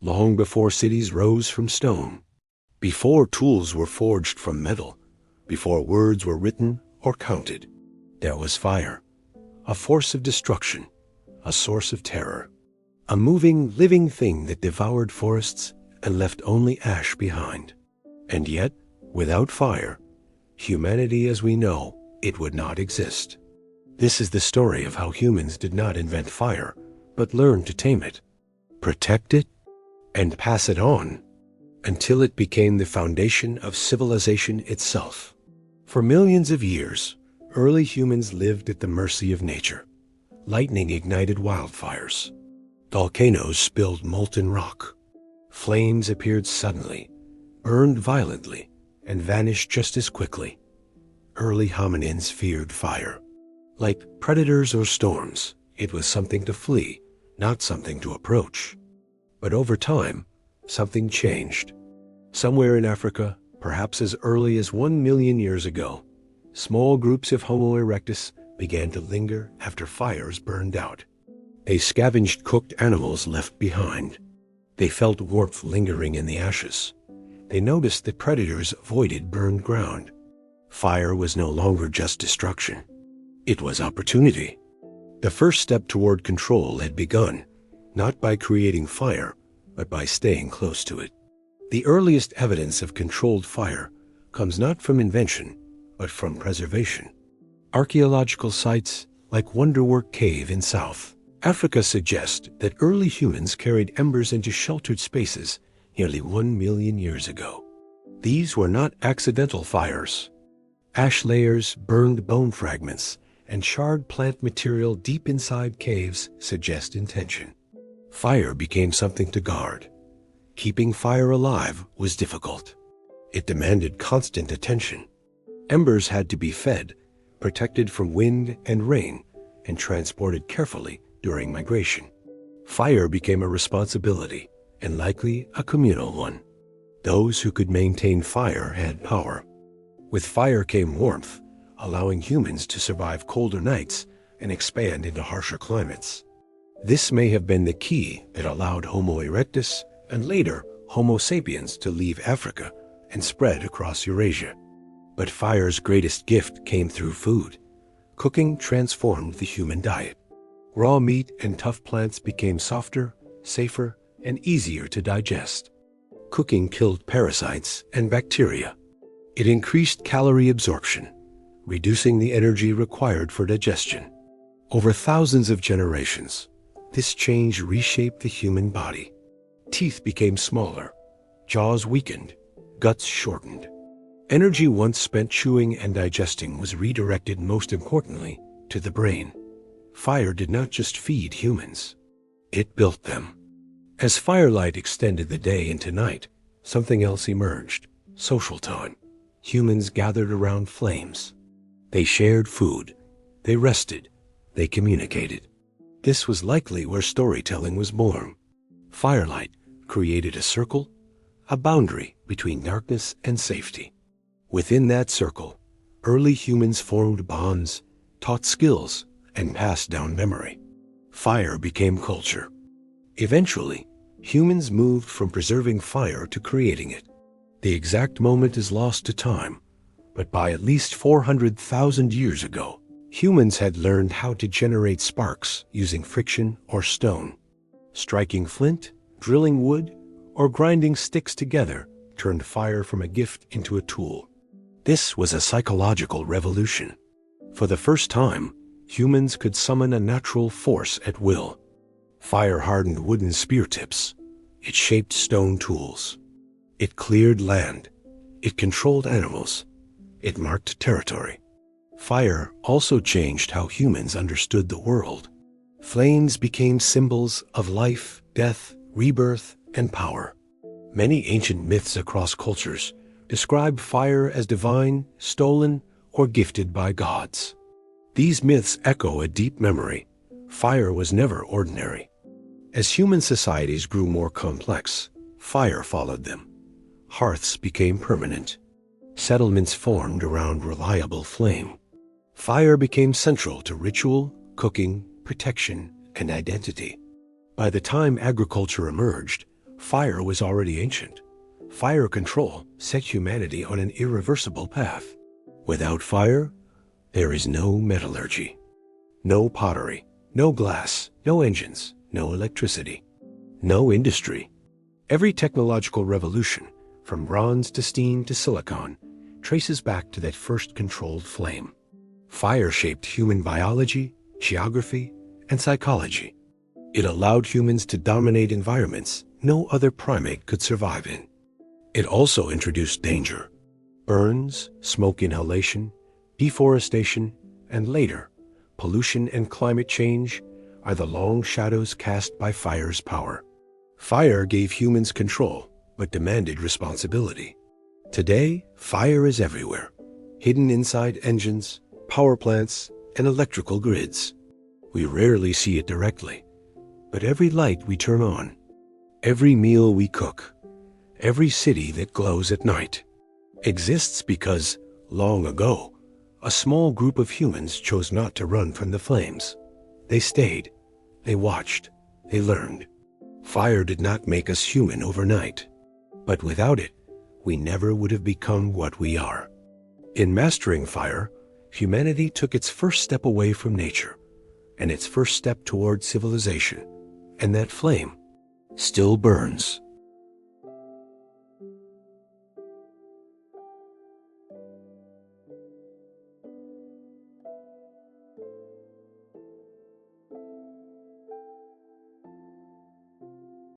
long before cities rose from stone, before tools were forged from metal, before words were written or counted. There was fire, a force of destruction, a source of terror, a moving, living thing that devoured forests and left only ash behind. And yet, without fire, humanity as we know it would not exist. This is the story of how humans did not invent fire, but learned to tame it, protect it, and pass it on until it became the foundation of civilization itself. For millions of years, early humans lived at the mercy of nature. Lightning ignited wildfires. Volcanoes spilled molten rock. Flames appeared suddenly, burned violently, and vanished just as quickly. Early hominins feared fire. Like predators or storms, it was something to flee, not something to approach. But over time, something changed. Somewhere in Africa, perhaps as early as 1 million years ago, small groups of Homo erectus began to linger after fires burned out. They scavenged cooked animals left behind. They felt warmth lingering in the ashes. They noticed that predators avoided burned ground. Fire was no longer just destruction. It was opportunity. The first step toward control had begun, not by creating fire, but by staying close to it. The earliest evidence of controlled fire comes not from invention, but from preservation. Archaeological sites like Wonderwork Cave in South Africa suggest that early humans carried embers into sheltered spaces nearly 1 million years ago. These were not accidental fires. Ash layers, burned bone fragments, and charred plant material deep inside caves suggest intention. Fire became something to guard. Keeping fire alive was difficult. It demanded constant attention. Embers had to be fed, protected from wind and rain, and transported carefully during migration. Fire became a responsibility, and likely a communal one. Those who could maintain fire had power. With fire came warmth, allowing humans to survive colder nights and expand into harsher climates. This may have been the key that allowed Homo erectus and later Homo sapiens to leave Africa and spread across Eurasia. But fire's greatest gift came through food. Cooking transformed the human diet. Raw meat and tough plants became softer, safer, and easier to digest. Cooking killed parasites and bacteria. It increased calorie absorption, reducing the energy required for digestion. Over thousands of generations, this change reshaped the human body. Teeth became smaller, jaws weakened, guts shortened. Energy once spent chewing and digesting was redirected, most importantly, to the brain. Fire did not just feed humans, it built them. As firelight extended the day into night, something else emerged: social time. Humans gathered around flames. They shared food, they rested, they communicated. This was likely where storytelling was born. Firelight created a circle, a boundary between darkness and safety. Within that circle, early humans formed bonds, taught skills, and passed down memory. Fire became culture. Eventually, humans moved from preserving fire to creating it. The exact moment is lost to time, but by at least 400,000 years ago, humans had learned how to generate sparks using friction or stone. Striking flint, drilling wood, or grinding sticks together turned fire from a gift into a tool. This was a psychological revolution. For the first time, humans could summon a natural force at will. Fire hardened wooden spear tips. It shaped stone tools. It cleared land. It controlled animals. It marked territory. Fire also changed how humans understood the world. Flames became symbols of life, death, rebirth, and power. Many ancient myths across cultures describe fire as divine, stolen, or gifted by gods. These myths echo a deep memory. Fire was never ordinary. As human societies grew more complex, fire followed them. Hearths became permanent. Settlements formed around reliable flame. Fire became central to ritual, cooking, protection, and identity. By the time agriculture emerged, Fire was already ancient. Fire control set humanity on an irreversible path. Without fire, there is no metallurgy, no pottery, no glass, no engines, no electricity, no industry. Every technological revolution, from bronze to steam to silicon, traces back to that first controlled flame. Fire shaped human biology, geography, and psychology. It allowed humans to dominate environments no other primate could survive in. It also introduced danger. Burns, smoke inhalation, deforestation, and later, pollution and climate change are the long shadows cast by fire's power. Fire gave humans control, but demanded responsibility. Today, fire is everywhere, hidden inside engines, power plants, and electrical grids. We rarely see it directly, but every light we turn on, every meal we cook, every city that glows at night, exists because, long ago, a small group of humans chose not to run from the flames. They stayed, they watched, they learned. Fire did not make us human overnight, but without it, we never would have become what we are. In mastering fire, humanity took its first step away from nature, and its first step toward civilization, and that flame still burns.